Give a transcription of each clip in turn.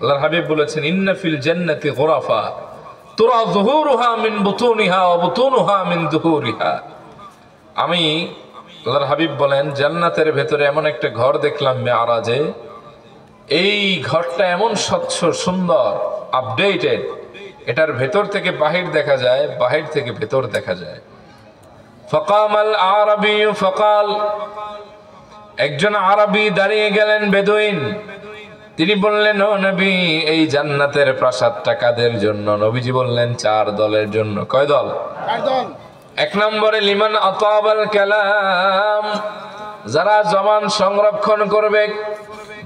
আল্লাহর হাবিব বলেছেন, ইন্না ফিল জান্নাতি গুরাফা তুরা যুহুরুহা মিন বুতুনিহা ওয়া বুতুনুহা মিন যুহুরিহা। আমি আল্লাহর হাবিব বলেন, জান্নাতের ভেতরে এমন একটা ঘর দেখলাম মেরাজে, এই ঘরটা এমন স্বচ্ছ সুন্দর আপডেটেড, এটার ভেতর থেকে বাহির দেখা যায়, বাহির থেকে ভেতর দেখা যায়। ফাকামাল আরাবী ফাকাল, একজন আরবি দাঁড়িয়ে গেলেন, বেদুইন। তিনি বললেন, ও নবী, এই জান্নাতের প্রাসাদটা কাদের জন্য? নবীজি বললেন, 4 দলের জন্য। কয় দল? 4 দল। 1 নম্বরে লিমান আতাবাল কালাম, যারা জবান সংরক্ষণ করবে,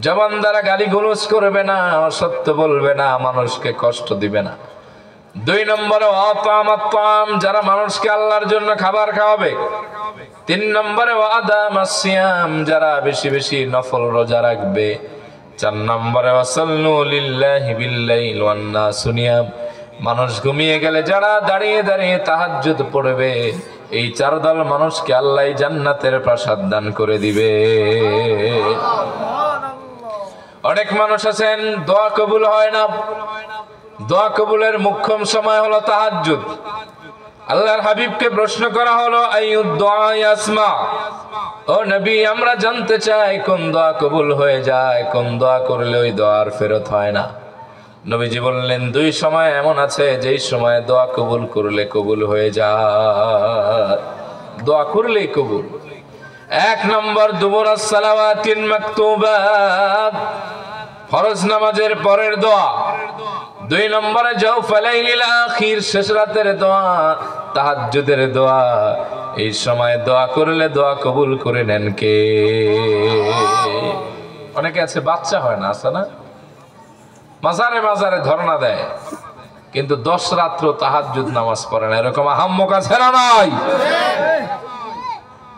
জবান দ্বারা গালিগালাজ করবে না, অসত্য বলবে না, মানুষকে কষ্ট দিবে না। 2 নম্বরে আতামাত তাম, যারা মানুষকে আল্লাহর জন্য খাবার খাওয়াবে। 3 নম্বরে ওয়াদামাস সিয়াম, যারা বেশি বেশি নফল রোজা রাখবে। 4 নম্বরে ওয়াসাল্লু লিল্লাহি বিল্লাইল ওয়ান নাসু নিয়াম, মানুষ ঘুমিয়ে গেলে যারা দাঁড়িয়ে দাঁড়িয়ে তাহাজ্জুদ পড়বে। এই 4 দল মানুষকে আল্লাহ জান্নাতের প্রাসাদ দান করে দিবে। অনেক মানুষ আছেন দোয়া কবুল হয় না। দোয়া কবুলের মুখ্যম সময় হলো তাহাজ্জুদ। আল্লাহর হাবিবকে প্রশ্ন করা হলো, আইয়ুদ দুআ ইয়াসমা, ও নবী, আমরা জানতে চাই কোন দোয়া কবুল হয়ে যায়, কোন দোয়া করলে ওই দোয়ার ফেরত হয় না। নবীজি বললেন, 2 সময় এমন আছে যেই সময় দোয়া কবুল করলে কবুল হয়ে যায়, দোয়া করলেই কবুল। 1 নম্বর দুবুরাস সালাওয়াতিন মাকতুবাত, ফরজ নামাজের পরের দোয়া। 2 নম্বরে জাওফালাইলিল আখির, শেষ রাতের দোয়া, তাহাজ্জুদের দোয়া। এই সময় দোয়া করলে দোয়া কবুল করে নেন কে? অনেকে আছে বাচ্চা হয় না, আছে না, মাজারে মাজারে ধর্ণা দেয়, কিন্তু 10 রাত্র তাহাজ্জুদ নামাজ পড়ে না। এরকম আহাম্মক আছে না নাই?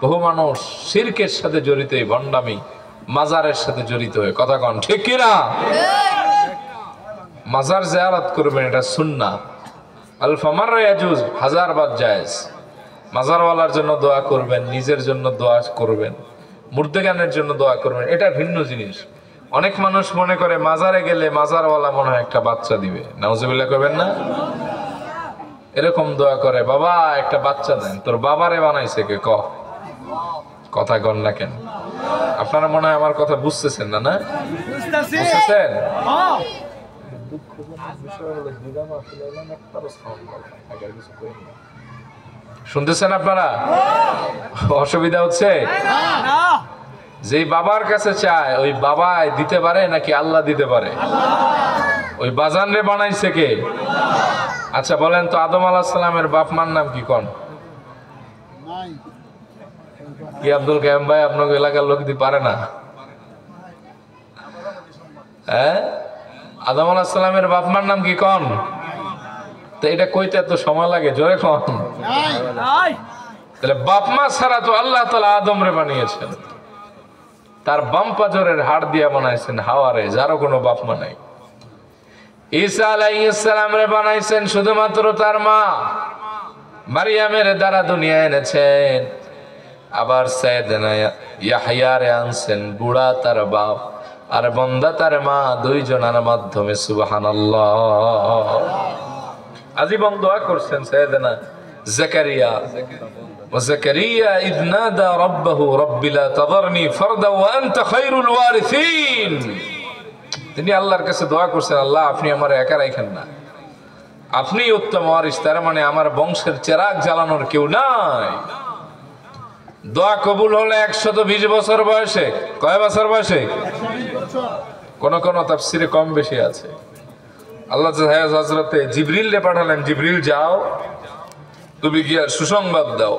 বহু মানুষ শিরকের সাথে জড়িত, এই ভণ্ডামি মাজারের সাথে জড়িত হয়ে, কথা কন ঠিক কিনা? মাজার জিয়ারত করবেন, এটা সুন্নাত। আলফা মাররা ইয়াজুজ, 1000 বার জায়েজ। মাজারওয়ালার জন্য দোয়া করবেন, নিজের জন্য দোয়া করবেন, মুর্দেগানের জন্য দোয়া করবেন, এটা ভিন্ন জিনিস। অনেক মানুষ মনে করে মাজারে গেলে মাজারওয়ালা মনে হয় একটা বাচ্চা দিবে। নাউজুবিল্লাহ করবেন না? এরকম দোয়া করে, বাবা একটা বাচ্চা দেন। তোর বাবারে বানাইছে কে? কথা কন না কেন? আপনারা মনে হয় আমার কথা বুঝতেছেন না? না বুঝতেছেন? শুনতেছেন আপনারা? অসুবিধা হচ্ছে? যেই বাবার কাছে চায়, ওই বাবাই দিতে পারে নাকি আল্লাহ দিতে পারে? ওই বাজান রে বানাইছে কে? আচ্ছা বলেন তো, আদম আলাইহিস সালামের বাপ মার নাম কি? কোন কি? আব্দুল কাইম ভাই, আপনার এলাকার লোক দিতে পারে না? হ্যাঁ, আদম আলাইহিস সালামের বাপ মার নাম কি? কোন? তো এটা কইতে এত সময় লাগে? জোরে কোন। তাহলে বাপ মা ছাড়া তো আল্লাহ তাআলা আদম রে বানিয়েছেন, তার বাম পাজরের হাড় দিয়া বানাইছেন হাওয়ারে, যারও কোনো বাপ মা নাই। ঈসা আলাইহিস সালাম রে বানাইছেন শুধুমাত্র তার মা মারিয়ামের দ্বারা দুনিয়া এনেছেন। আবার সাইয়েদনা ইয়াহইয়া রে আনছেন, বুড়া তার বাপ আর বন্দা তার মা, 2 জনের মাধ্যমে। সুবহানাল্লাহ। আজীবন দোয়া করছেন সাইয়েদনা জাকারিয়া, وزكريا إذ نادى ربه رب لا تذرني فردا وأنت خير الوارثين। তিনি আল্লাহর কাছে দোয়া করছেন, আল্লাহ আপনি আমার একা রাখেন না, আপনি উত্তম ওয়ারিস, তার মানে আমার বংশের চেরাগ জ্বালানোর কেউ নাই। দোয়া কবুল হলে 120 বছর বয়সে। কয় বছর বয়সে? কোন কোন তাফসিরে কম বেশি আছে। আল্লাহ হযরতে জিবরিল রে পাঠালেন, জিবরিল যাও, তুমি গিয়ে সুসংবাদ দাও।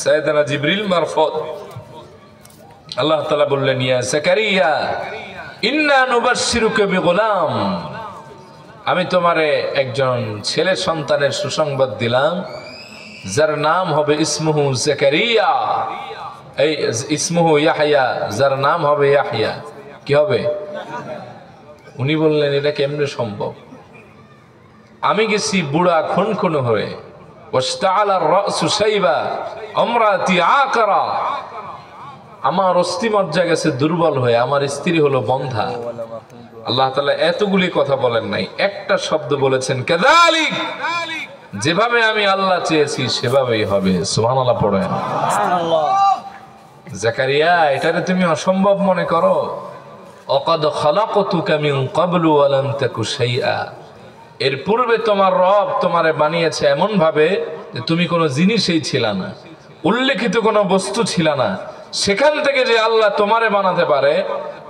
সাইয়েদনা জিবরিল মারফত আল্লাহ তাআলা বললেন, ইয়া জাকারিয়া ইন্না নুবাশশিরুকা বিগুলাম, আমি তোমারে একজন ছেলে সন্তানের সুসংবাদ দিলাম, যার নাম হবে ইসমুহু জাকারিয়া, এই ইসমুহু ইয়াহইয়া, যার নাম হবে ইয়াহইয়া। কি হবে? উনি বললেন, এটা কেমনে সম্ভব? আমি গেছি বুড়া খুনখুন হয়ে, ওয়াশতাআলা আর-রাসু শাইবা আমরাতি আকারা, আমার অস্থিমজ্জা গেছে দুর্বল হয়ে, আমার স্ত্রী হলো বন্ধা। আল্লাহ তাআলা এতগুলি কথা বলেন নাই, একটা শব্দ বলেছেন কাযালিক, যেভাবে আমি আল্লাহ চেয়েছি সেভাবেই হবে। সুবহানাল্লাহ পড়েন। জাকারিয়া, এটারে তুমি অসম্ভব মনে করো? অকাদ খালাকতুকা মিন ক্বাবলু ওয়া লাম তাকু শাইআ, এর পূর্বে তোমার রব তোমারে বানিয়েছে এমন ভাবে যে তুমি কোনো জিনিসই ছিলা না, উল্লেখিত কোনো বস্তু ছিলা না। সেখান থেকে যে আল্লাহ তোমারে বানাতে পারে,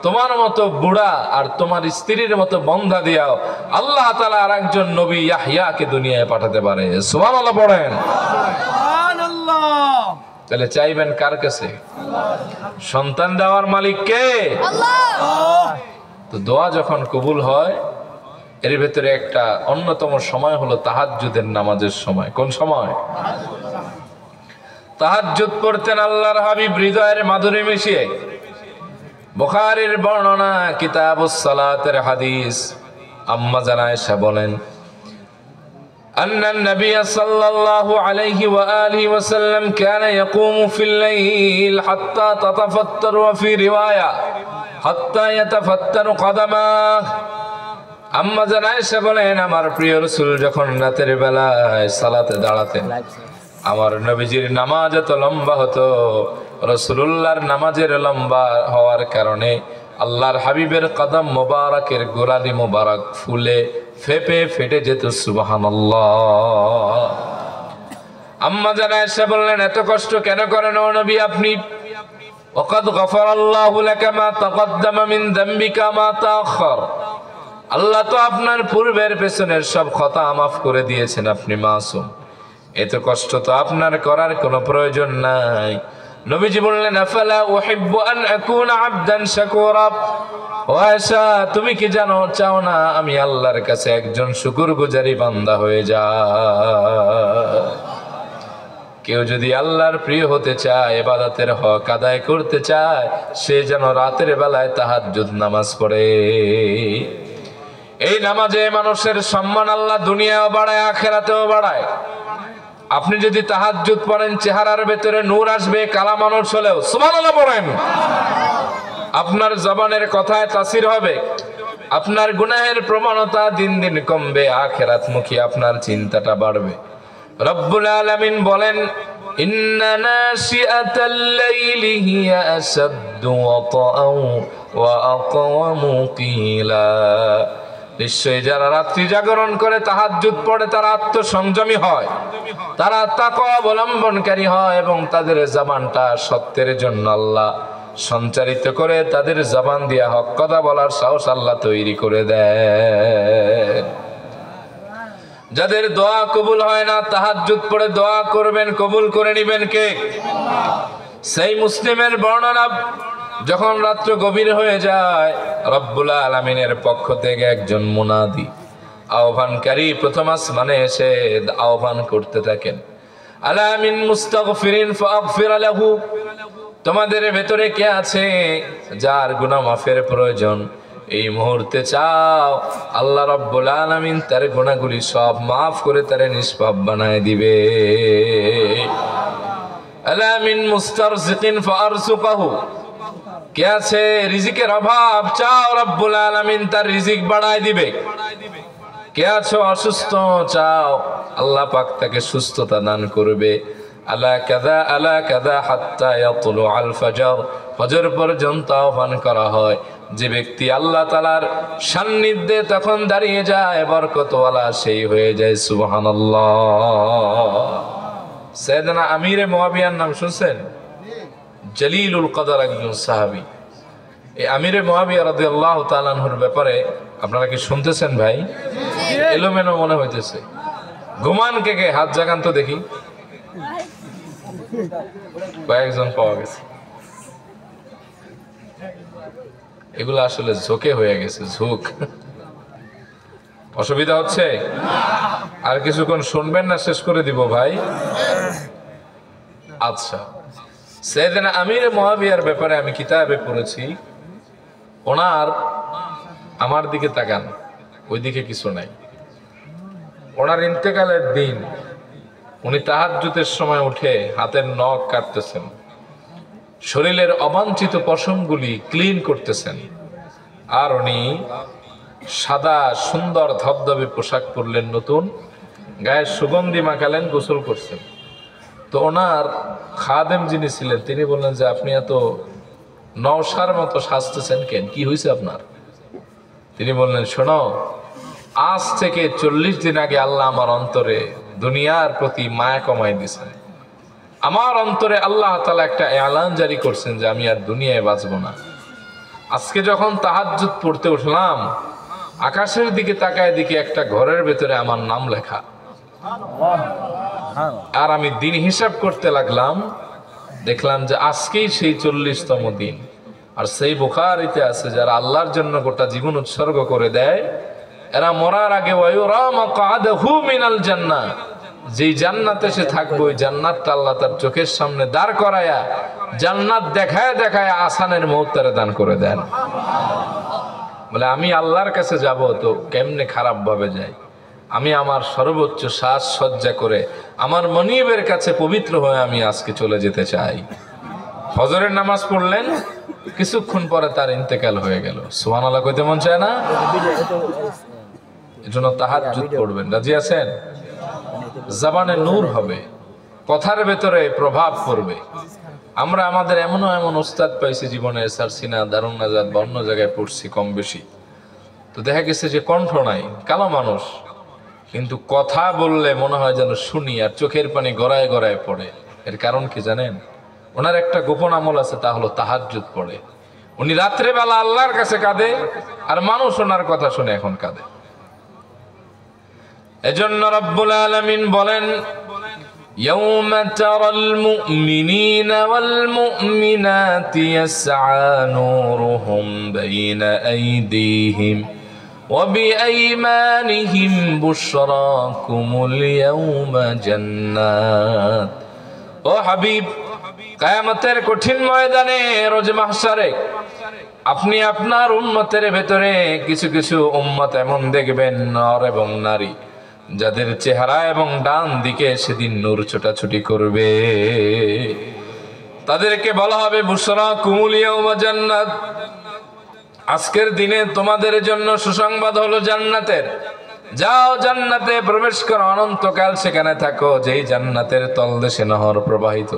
তোমার মতো বুড়া আর তোমার স্ত্রীর মতো বন্ধা দিয়াও আল্লাহ তাআলা আরেকজন নবী ইয়াহইয়াকে দুনিয়ায় পাঠাতে পারে। সুবহানাল্লাহ পড়েন। সুবহানাল্লাহ। তাহলে চাইবেন কার কাছে? সন্তান দেওয়ার মালিক কে? আল্লাহ। তো দোয়া যখন কবুল হয়, এর ভেতরে একটা অন্যতম সময় হলো তাহাজ্জুদের নামাজের সময়। কোন সময়? তাহাজ্জুদ পড়তেন আল্লাহর হাবিব হৃদয়ের মাধুরী মিশিয়ে। বুখারীর বর্ণনা, কিতাবুস সালাতের হাদিস, আম্মা জান আয়েশা বলেন, أن النبي صلى الله عليه وآله وسلم كان يقوم في الليل حتى تتفتر، وفي رواية حتى يتفتر قدماه। আম্মা জান আয়েশা বলেন, আমার প্রিয় রাসূল যখন রাতের বেলায় সালাতে দাঁড়াতেন, আমার নবীজির নামাজ এত লম্বা হতো, রাসূলুল্লাহর নামাজের লম্বা হওয়ার কারণে আল্লাহর হাবিবের কদম মোবারকের গোড়ালি মোবারক ফুলে ফেপে ফেটে যেত। সুবহানাল্লাহ। আম্মা জান আয়েশা বললেন, এত কষ্ট কেন করেন ও নবী আপনি? ওয়াকাদ গফারাল্লাহু লাকা মা তাকদ্দামা মিন যামবিকা মা তাআখার, আল্লাহ তো আপনার পূর্বের পেছনের সব খতা মাফ করে দিয়েছেন, আপনি মাসুম, এত কষ্ট তো আপনার করার কোনো প্রয়োজন নাই। নবীজি বললেন, আফালা উহিব্বু আন আকুনা আবদান শাকুরা, ও আয়েশা তুমি কি জানো, চাও না আমি আল্লাহর কাছে একজন শুকরগুজারি বান্দা হয়ে যায়? কেউ যদি আল্লাহর প্রিয় হতে চায়, ইবাদতের হক আদায় করতে চায়, সে যেন রাতের বেলায় তাহাজ্জুদ নামাজ পড়ে। এই নামাজে মানুষের সম্মান আল্লাহ দুনিয়াও বাড়ায়, আখিরাতেও বাড়ায়। আপনি যদি তাহাজ্জুদ পড়েন, চেহারার ভেতরে নূর আসবে, কালা মানুষ হলেও। সুবহানাল্লাহ পড়েন। আপনার জবানের কথায় তাসির হবে, আপনার গুনাহের প্রবণতা দিন দিন কমবে, আখিরাতমুখী আপনার চিন্তাটা বাড়বে। রব্বুল আলামিন বলেন, ইন্না নাশিআতাল লাইলি হিয়া আসাদ্দু ওয়াতাআন ওয়া আকওয়ামু কিলা, নিশ্চয়ই যারা রাত্রি জাগরণ করে তাহাজ্জুদ পড়ে তারা আত্মসংযমী হয়, তারা তাকওয়া অবলম্বনকারী হয়, এবং তাদের জবানটা সত্যের জন্য আল্লাহ সঞ্চারিত করে, তাদের জবান দিয়ে হক কথা বলার সাহস আল্লাহ তৈরি করে দেয়। যাদের দোয়া কবুল হয় না, তাহাজ্জুদ পড়ে দোয়া করবেন, কবুল করে নেবেন কে? সেই মুসলিমের বর্ণনা, যখন রাত্র গভীর হয়ে যায়, রব্বুল আলামিনের পক্ষ থেকে একজন মুনাদি, আহ্বানকারী প্রথম আসমানে এসে আহ্বান করতে থাকেন, আলা মিন মুস্তাগফিরিন ফাগফির লাহু, তোমাদের ভেতরে কে আছে যার গুনাহ মাফের প্রয়োজন? এই মুহূর্তে চাও আল্লাহ রাব্বুল আলামিন তার গুনাহগুলি সব মাফ করে তারে নিষ্পাপ বানায় দিবে। আলা মিন মুস্তারজিকিন ফারসুকাহু, কে আছে রিজিকের অভাব? চাও রব্বুল আলামিন তার রিজিক বাড়ায় দিবে। কে আছো অসুস্থ? চাও আল্লাহ পাক তাকে সুস্থতা দান করবে। আলা কাদা হাত্তা ইয়াতলু আল ফজর, ফজর পর্যন্ত আহ্বান করা হয়। যে ব্যক্তি আল্লাহ তাআলার সান্নিধ্যে তখন দাঁড়িয়ে যায়, বরকতওয়ালা সেই হয়ে যায়। সুবহানাল্লাহ। সাইয়েদনা আমিরে মুয়াবিয়ার নাম শুনছেন? জলিলুল কদর একজন সাহাবী। এই আমিরে মুয়াবিয়া রাদিয়াল্লাহু তাআলা আনহুর ব্যাপারে আপনারা কি শুনতেছেন ভাই? এলোমেলো মনে হইতেছে। ঘুমান কে কে? হাত জাগান তো দেখি। কয়েকজন পাওয়া গেছে। এগুলো আসলে ঝোঁকে হয়ে গেছে, ঝোঁক। অসুবিধা হচ্ছে? আর কিছুক্ষণ শুনবেন না শেষ করে দিব ভাই? আচ্ছা, সাইয়েদনা আমিরে মুয়াবিয়ার ব্যাপারে আমি কিতাবে পড়েছি, ওনার, আমার দিকে তাকান, ওইদিকে কিছু নাই। ওনার ইন্তেকালের দিন উনি তাহাজ্জুদের সময় উঠে হাতের নখ কাটতেছেন। শরীরের অবাঞ্ছিত পশমগুলি ক্লিন করতেছেন। আর উনি সাদা সুন্দর ধবধবে পোশাক পরলেন, নতুন গায়ে সুগন্ধি মাখালেন, গোসল করছেন। তো ওনার খাদেম যিনি ছিলেন তিনি বললেন যে আপনি এত নওশার মতো সাজতেছেন কেন, কি হয়েছে আপনার? তিনি বললেন, শোনো, আজ থেকে 40 দিন আগে আল্লাহ আমার অন্তরে দুনিয়ার প্রতি মায়া কমাই দিয়েছেন। আমার অন্তরে আল্লাহ তাআলা একটা এলান জারি করছেন যে আমি আর দুনিয়ায় বাঁচবো না। আজকে যখন তাহাজ্জুদ পড়তে উঠলাম, আকাশের দিকে তাকায় দিকে একটা ঘরের ভেতরে আমার নাম লেখা। আর আমি দিন হিসাব করতে লাগলাম, দেখলাম যে আজকেই সেই 40তম দিন। আর সেই বুখারীতে আছে যারা আল্লাহর জন্য গোটা জীবন উৎসর্গ করে দেয়, এরা মরার আগে ওয়ায়ুরা মাকআদাহু মিনাল জান্নাহ, যেই জান্নাতে সে থাকবে ওই জান্নাতটা আল্লাহ তার চোখের সামনে দাঁড় করায়া জান্নাত দেখায় দেখায় আসানের মউত তারে দান করে দেন। বলে আমি আল্লাহর কাছে যাব তো কেমনে খারাপ ভাবে যাই, আমি আমার সর্বোচ্চ সাজ সজ্জা করে আমার মনিবের কাছে পবিত্র হয়ে আমি আজকে চলে যেতে চাই। ফজরের নামাজ পড়লেন, কিছুক্ষণ পরে তার ইন্তেকাল হয়ে গেল। সুবহানাল্লাহ কইতে মন চায় না? এজন্য তাহাজ্জুদ পড়বেন। রাজি আছেন? জবানে নূর হবে, কথার ভেতরে প্রভাব পড়বে। আমরা আমাদের এমন উস্তাদ পাইছি জীবনে, সারসিনা, দারুন নাজাত বা অন্য জায়গায় পড়ছি কম বেশি, তো দেখা গেছে যে কণ্ঠ নাই, কালো মানুষ, কিন্তু কথা বললে মনে হয় যেন শুনি, আর চোখের পানি গড়ায় গড়ায় পড়ে। এর কারণ কি জানেন? ওনার একটা গোপন আমল আছে, তা হলো তাহাজ্জুদ পড়ে। উনি রাত্রেবেলা আল্লাহর কাছে কাঁদে, আর মানুষ ওনার কথা শুনে এখন কাঁদে। এজন্য রব্বুল আলামিন বলেন, ইয়াউমা তারাল মুমিনিনা ওয়াল মুমিনাতি ইয়াসআ নূরুহুম বাইনা আইদিহিম ওয়া বিআইমানিহিম বুশরাকুমুল ইয়াউমা জান্নাত। ও হাবিব, কিয়ামতের কঠিন ময়দানে, রোজ মাহশারে আপনি আপনার উম্মতের ভেতরে কিছু কিছু উম্মত এমন দেখবেন, নর এবং নারী, যাদের চেহারা এবং ডান দিকে সেদিন নূর ছোটাছুটি করবে। তাদেরকে বলা হবে বুশরাকুমুল ইয়াউমা জান্নাত, আজকের দিনে তোমাদের জন্য সুসংবাদ হলো জান্নাতের। যাও জান্নাতে প্রবেশ করো, অনন্তকাল সেখানে থাকো, যেই জান্নাতের তলদেশে নহর প্রবাহিত।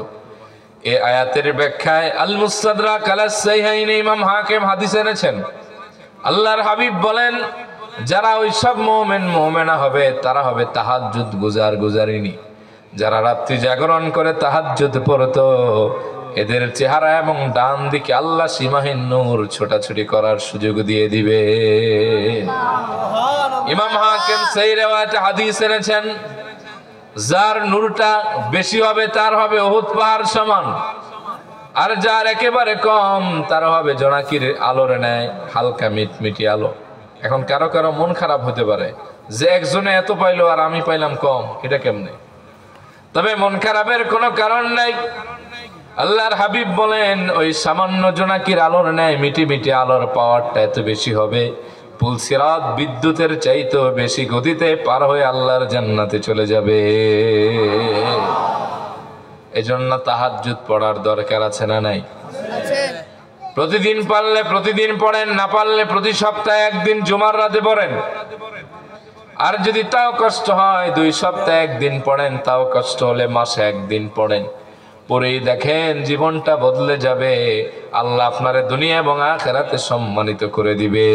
এই আয়াতের ব্যাখ্যায় আল মুস্তাদরাক আলা সাহিহাইন ইমাম হাকিম হাদিস এনেছেন। আল্লাহর হাবিব বলেন, যারা ওই সব মুমিন মুমিনা হবে তারা হবে তাহাজ্জুদ গুজার গুজারিনী, যারা রাত্রি জাগরণ করে তাহাজ্জুদ পড়তো, এদের চেহারা এবং ডান দিকে আল্লাহ সীমাহীন নূর ছোটাছুটি করার সুযোগ দিয়ে দিবে। ইমাম হাকিম সেই riwayat হাদিস এনেছেন, যার নূরটা বেশি হবে তার হবে উহুদ পাহাড় সমান, আর যার একেবারে কম তার হবে জোনাকির আলোর ন্যায় হালকা মিটমিটি আলো। এখন কারো কারো মন খারাপ হতে পারে যে একজনে এত পাইলো আর আমি পাইলাম কম, এটা কেমনে? তবে মন খারাপের কোনো কারণ নাই। আল্লাহর হাবিব বলেন, ওই সামান্য জোনাকির আলোর ন্যায় মিটি মিটি আলোর পাওয়ারটা এত বেশি হবে, পুলসিরাত বিদ্যুতের চাইতেও বেশি গতিতে পার হয়ে আল্লাহর জান্নাতে চলে যাবে। এজন্য তাহাজ্জুদ পড়ার দরকার আছে না নাই? প্রতিদিন পারলে প্রতিদিন পড়েন, না পারলে প্রতি সপ্তাহে একদিন জুমার রাতে পড়েন। আর যদি তাও কষ্ট হয় 2 সপ্তাহে একদিন পড়েন, তাও কষ্ট হলে মাসে একদিন পড়েন। পরেই দেখেন জীবনটা বদলে যাবে, আল্লাহ আপনারে দুনিয়া এবং আখিরাতে সম্মানিত করে দিবে।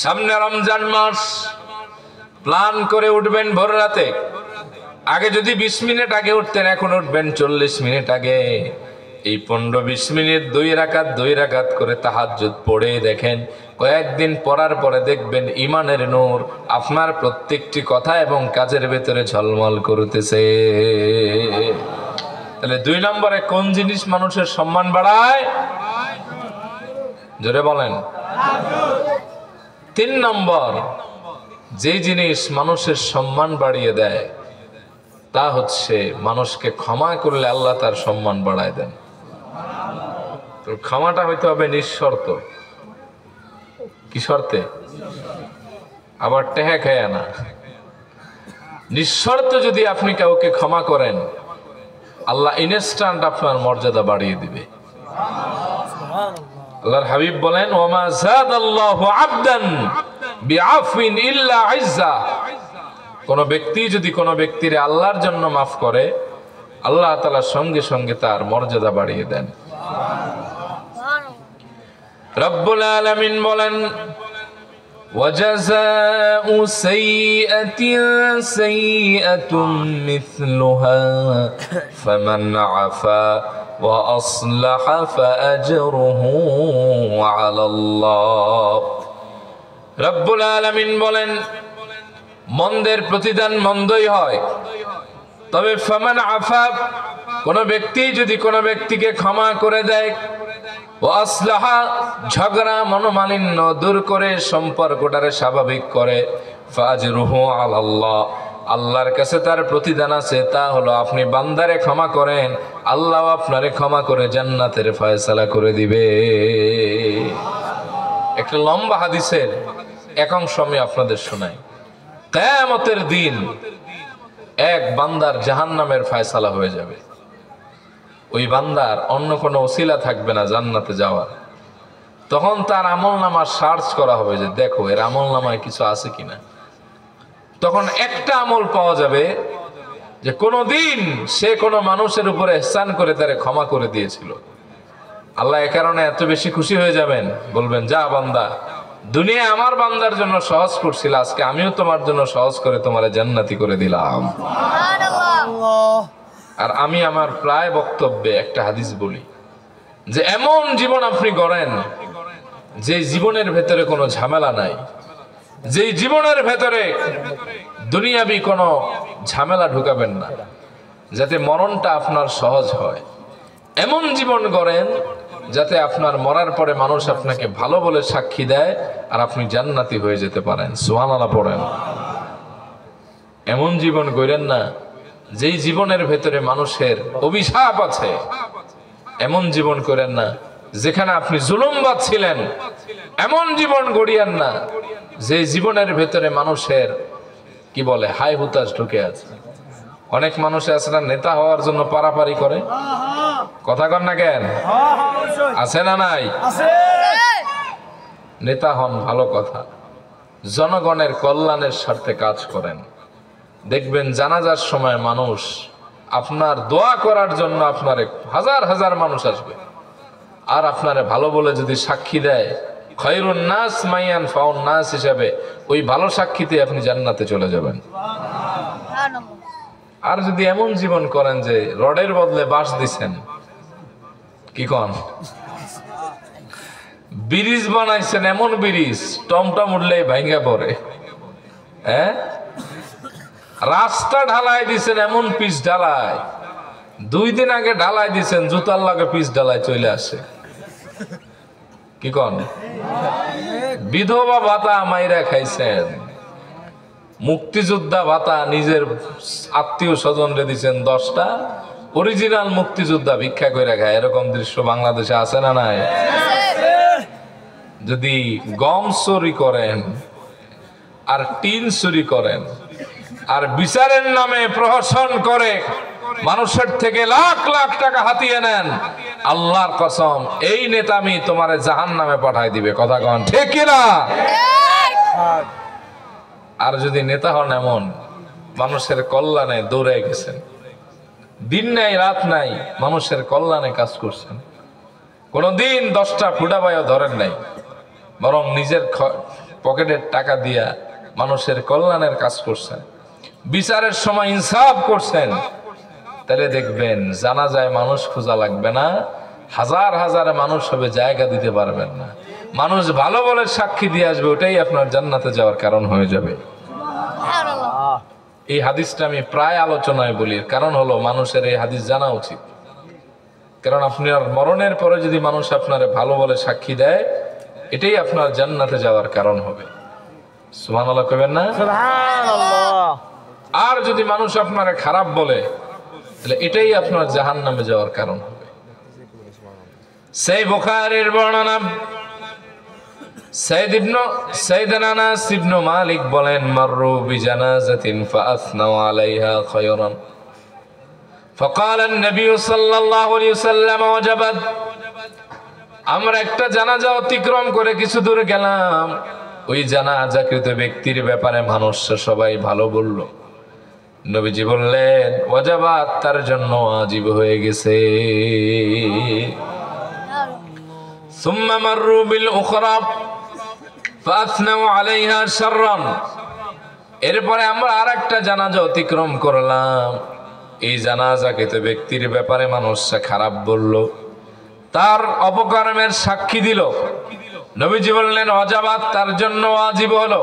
সামনে রমজান মাস, প্ল্যান করে উঠবেন ভোর রাতে। আগে যদি 20 মিনিট আগে উঠতেন, এখন উঠবেন 40 মিনিট আগে। এই 15-20 মিনিট 2 রাকাত করে তাহাজ্জুদ পড়ে দেখেন, কয়েকদিন পড়ার পরে দেখবেন ইমানের নূর আপনার প্রত্যেকটি কথা এবং কাজের ভেতরে ঝলমল করতেছে। তাহলে 2 নম্বরে কোন জিনিস মানুষের সম্মান বাড়ায়? জোরে বলেন। 3 নম্বর যে জিনিস মানুষের সম্মান বাড়িয়ে দেয় তা হচ্ছে মানুষকে ক্ষমা করলে আল্লাহ তার সম্মান বাড়ায় দেন। তো ক্ষমাটা হইতে হবে নিঃশর্ত। কি শর্তে? আবার টেহা খায় না। নিঃশর্ত যদি আপনি কাউকে ক্ষমা করেন, আল্লাহ ইনস্ট্যান্ট আপনার মর্যাদা বাড়িয়ে দিবে। আল্লাহর হাবিব বলেন, ওমা যাদাল্লাহু আবদান বিআফওয়িন ইল্লা ইজ্জা। কোন ব্যক্তি যদি কোন ব্যক্তির আল্লাহর জন্য মাফ করে, আল্লাহ তাআলা সঙ্গে সঙ্গে তার মর্যাদা বাড়িয়ে দেন। রব্বুল আলামিন বলেন, ওয়াজাযাউ সাইয়্যাতিন সাইয়্যাতুম মিছলুহা ফামান আফা ওয়া আসলাহা ফাআজরুহু আলাল্লাহ। রব্বুল আলামিন বলেন, মন্দের প্রতিদান মন্দই হয়, তবে ফামান আফা, কোন ব্যক্তি যদি কোন ব্যক্তিকে ক্ষমা করে দেয়, ও আসলাহা, ঝগড়া মনোমালিন্য দূর করে সম্পর্কটারে স্বাভাবিক করে, ফাজরুহু আলাল্লাহ, আল্লাহর কাছে তার প্রতিদান আছে। তা হলো আপনি বান্দারে ক্ষমা করেন, আল্লাহ আপনারে ক্ষমা করে জান্নাতের ফয়সালা করে দিবে। একটা লম্বা হাদিসের এক অংশ আমি আপনাদের শোনাই। কিয়ামতের দিন এক বান্দার জাহান্নামের ফয়সালা হয়ে যাবে। ওই বান্দার অন্য কোনো ওসিলা থাকবে না জান্নাতে যাওয়ার। তখন তার আমলনামা সার্চ করা হবে যে দেখো এর আমলনামায় কিছু আছে কিনা। তখন একটা আমল পাওয়া যাবে যে কোনোদিন সে কোনো মানুষের উপরে ইহসান করে তারে ক্ষমা করে দিয়েছিল। আল্লাহ এ কারণে এত বেশি খুশি হয়ে যাবেন, বলবেন, যা বান্দা, দুনিয়া আমার বান্দার জন্য সহজ করছিল, আজকে আমিও তোমার জন্য সহজ করে তোমারে জান্নাতি করে দিলাম। আর আমি আমার প্রায় বক্তব্যে একটা হাদিস বলি যে এমন জীবন আপনি গড়েন যে জীবনের ভেতরে কোনো ঝামেলা নাই, যে জীবনের ভেতরে দুনিয়াবি কোনো ঝামেলা ঢুকাবেন না, যাতে মরণটা আপনার সহজ হয়। এমন জীবন গড়েন যাতে আপনার মরার পরে মানুষ আপনাকে ভালো বলে সাক্ষী দেয় আর আপনি জান্নাতি হয়ে যেতে পারেন। সুবহানাল্লাহ পড়েন। এমন জীবন গড়েন না যেই জীবনের ভেতরে মানুষের অভিশাপ আছে। এমন জীবন করেন না যেখানে আপনি জুলুমবাজ ছিলেন। এমন জীবন গড়িয়েন না যে জীবনের ভেতরে মানুষের কি বলে হাই হুতাশ ঢুকে আছে। অনেক মানুষ আছে না নেতা হওয়ার জন্য পারাপারি করে, কথা কন না কেন? আছে না নাই? নেতা হন ভালো কথা, জনগণের কল্যাণের স্বার্থে কাজ করেন। দেখবেন জানাজার সময় মানুষ আপনার দোয়া করার জন্য আপনারে হাজার হাজার মানুষ আসবে। আর আপনারে ভালো বলে যদি সাক্ষী দেয়, খায়রুন নাস মাইয়ান ফাউন নাস হিসাবে ওই ভালো সাক্ষীতে আপনি জান্নাতে চলে যাবেন। আর যদি এমন জীবন করেন যে রডের বদলে বাঁশ দিছেন, কি কন, ব্রিজ বানাইছেন, এমন ব্রিজ টমটম উঠলেই ভাঙ্গা পড়ে, হ্যাঁ, রাস্তা ঢালাই দিছেন, এমন পিচ ঢালাই 2 দিন আগে ঢালাই দিছেন, জুতার লাগে পিচ ঢালাই চলে আসে, কি কন, বিধবা ভাতা মাইরা খাইছেন, মুক্তিযোদ্ধা ভাতা নিজের আত্মীয় স্বজনরে দিচ্ছেন 10টা, অরিজিনাল মুক্তিযোদ্ধা ভিক্ষা করে খায়। এরকম দৃশ্য বাংলাদেশে আছে না নাই? যদি গম চুরি করেন আর টিন চুরি করেন আর বিচারের নামে প্রহসন করে মানুষের থেকে লাখ লাখ টাকা হাতিয়ে নেন, আল্লাহর কসম এই নেতামি তোমারে জাহান্নামে পাঠায় দিবে। কথা কন ঠিক কিনা? আর যদি নেতা হন এমন মানুষের কল্যাণে দৌড়ে গেছেন, দিন নাই রাত নাই মানুষের কল্যাণে কাজ করছেন, কোনদিন 10টা ফুটা পায়ও ধরেন নাই, বরং নিজের পকেটের টাকা দিয়া মানুষের কল্যাণের কাজ করছেন, বিচারের সময় ইনসাফ করছেন, তাহলে দেখবেন জানাজায় মানুষ খোঁজা লাগবে না, হাজার হাজার মানুষ হবে, জায়গা দিতে পারবেন না, মানুষ ভালো বলে সাক্ষী দিয়ে আসবে, ওটাই আপনার জান্নাতে যাওয়ার কারণ হয়ে যাবে। এই হাদিসটা আমি প্রায় আলোচনায় বলি, কারণ হলো মানুষের এই হাদিস জানা উচিত। কারণ আপনার মরণের পরে যদি মানুষ আপনার ভালো বলে সাক্ষী দেয়, এটাই আপনার জান্নাতে যাওয়ার কারণ হবে। সুবহানাল্লাহ কইবেন না? সুবহানাল্লাহ। আর যদি মানুষ আপনারে খারাপ বলে, তাহলে এটাই আপনার জাহান্নামে যাওয়ার কারণ হবে। সেই বুখারীর বর্ণনা, সাইয়েদনা আনাস ইবনে মালিক বলেন, মাররু বিজানাজাতিন ফাআসনাউ আলাইহা খায়রান فقال النبي صلى الله عليه وسلم وجبت আমরা একটা জানাজা অতিক্রম করে কিছু দূর গেলাম ওই জানাজাকৃত ব্যক্তির ব্যাপারে মানুষ সবাই ভালো বলল নবীজি বললেন ওয়াজাবাত তার জন্য ওয়াজিব হয়ে গেছে ثم مروا بالأخرى فأثنوا عليها شرا এরপরে আমরা আরেকটা জানাজা অতিক্রম করলাম এই জানাজাকৃত ব্যক্তির ব্যাপারে মানুষ খারাপ বলল তার অপকর্মের সাক্ষী দিল নবীজি বললেন ওয়াজাবাত তার জন্য ওয়াজিব হলো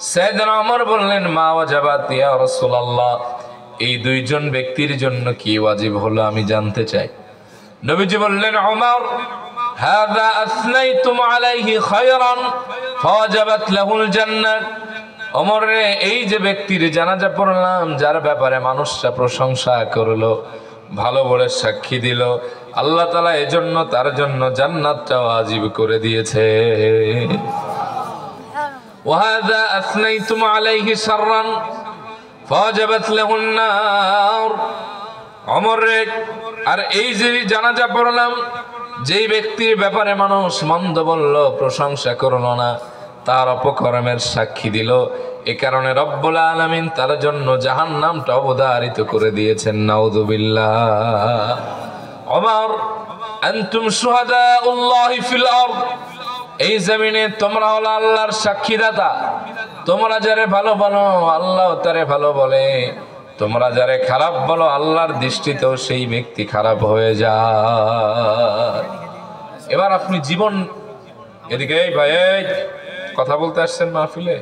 সাইয়েদনা ওমর বললেন মা ওয়াজাবাত ইয়া রাসূলুল্লাহ এই দুইজন ব্যক্তির জন্য কি ওয়াজিব হলো আমি জানতে চাই নবীজি বললেন ওমর হাযা আসনাইতুম আলাইহি খায়রান ফাওয়াজাবাত লাহুল জান্নাহ ওমর রে এই যে ব্যক্তির জানাজা পড়লাম যার ব্যাপারে মানুষরা প্রশংসা করলো ভালো বলে সাক্ষী দিল আল্লাহ তাআলা এজন্য তার জন্য জান্নাতটা ওয়াজিব করে দিয়েছে ওয়াহাযা আসনাইতুম আলাইহি শাররান ফাওয়াজাবাত লাহুন নার ওমর রে আর এই যে জানাজা পড়লাম যেই ব্যক্তির ব্যাপারে মানুষ মন্দ বলল প্রশংসা করলো না তার অপকর্মের সাক্ষী দিল এ কারণে রব্বুল আলামিন তার জন্য জাহান্নামটা অবধারিত করে দিয়েছেন নাউযুবিল্লাহ ওমর আনতুম শুহাদাউল্লাহি ফিল আরদ এই জমিনে তোমরা হলো আল্লাহর সাক্ষীদাতা তোমরা যারে ভালো বলো আল্লাহ তারে ভালো বলে তোমরা যারে খারাপ বলো আল্লাহর দৃষ্টিতেও সেই ব্যক্তি খারাপ হয়ে যায় এবার আপনি জীবন এদিকে এই ভাই কথা বলতে আসছেন মাহফিলে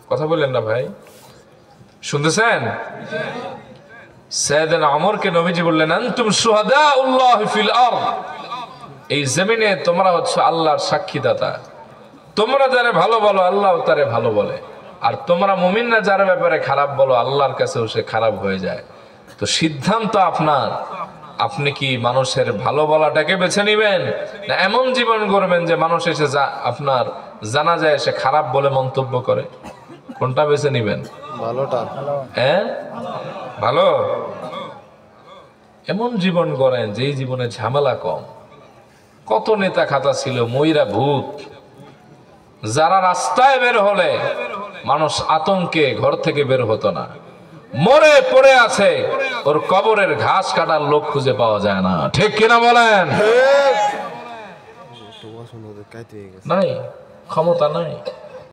কথা বললেন না ভাই শুনতেছেন সাইয়েদনা ওমরকে নবীজি বললেন আনতুম শুহাদাউল্লাহি ফিল আরদ এই জমিনে তোমরা হচ্ছে আল্লাহর সাক্ষীদাতা তোমরা যারে ভালো বলো আল্লাহ তারে ভালো বলে আর তোমরা মুমিনরা যার ব্যাপারে খারাপ বলো আল্লাহর কাছেও সে খারাপ হয়ে যায় তো সিদ্ধান্ত আপনার আপনি কি মানুষের ভালো বলাটাকে বেছে নেবেন না এমন জীবন গড়বেন যে মানুষ এসে আপনার জানা যায় সে খারাপ বলে মন্তব্য করে কোনটা বেছে নেবেন ভালোটা হ্যাঁ ভালো এমন জীবন গড়েন যেই জীবনে ঝামেলা কম কত নেতা খাতা ছিল ময়রা ভূত যারা রাস্তায় বের হলে মানুষ আতঙ্কে ঘর থেকে বের হতো না মরে পড়ে আছে ওর কবরের ঘাস কাটার লোক খুঁজে পাওয়া যায় না ঠিক কিনা বলেন নাই ক্ষমতা নাই